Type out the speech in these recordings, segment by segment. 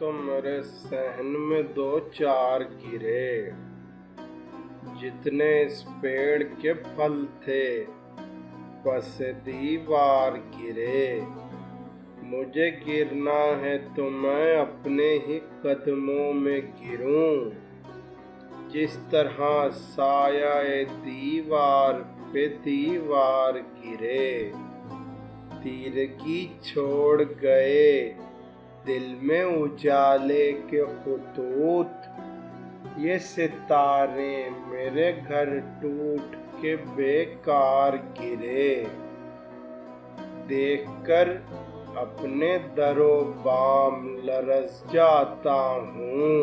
तो मेरे सहन में दो चार गिरे, जितने इस पेड़ के फल थे बस दीवार गिरे। मुझे गिरना है तो मैं अपने ही कदमों में गिरूं, जिस तरह साया दीवार पे दीवार गिरे। तीरगी छोड़ गए दिल में उजाले के खतूत, ये सितारे मेरे घर टूट के बेकार गिरे। देखकर अपने दरो बाम लरस जाता हूँ,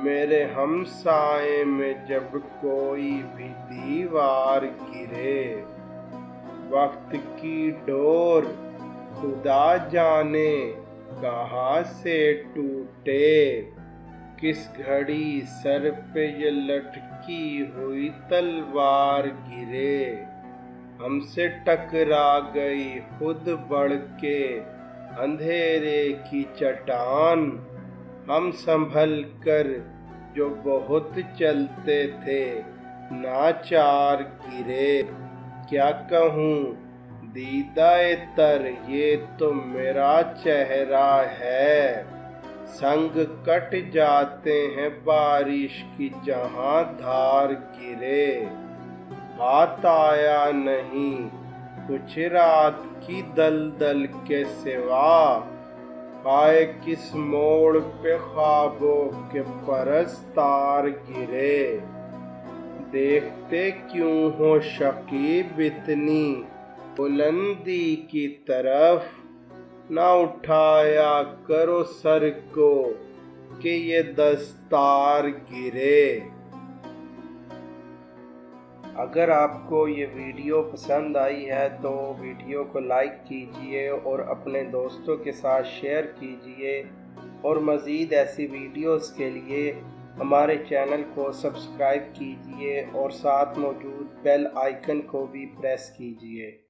मेरे हमसाए में जब कोई भी दीवार गिरे। वक्त की डोर खुदा जाने कहाँ से टूटे, किस घड़ी सर पे ये लटकी हुई तलवार गिरे। हमसे टकरा गई खुद बढ़ के अंधेरे की चट्टान, हम संभल कर जो बहुत चलते थे नाचार गिरे। क्या कहूँ दीदाए तर ये तो मेरा चेहरा है, संग कट जाते हैं बारिश की जहाँ धार गिरे। हाथ आया नहीं कुछ रात की दलदल के सिवा, आए किस मोड़ पे ख्वाबों के परस्तार गिरे। देखते क्यों हो शकीब इतनी बुलंदी की तरफ, ना उठाया करो सर को कि ये दस्तार गिरे। अगर आपको ये वीडियो पसंद आई है तो वीडियो को लाइक कीजिए और अपने दोस्तों के साथ शेयर कीजिए, और मज़ीद ऐसी वीडियोस के लिए हमारे चैनल को सब्सक्राइब कीजिए और साथ मौजूद बेल आइकन को भी प्रेस कीजिए।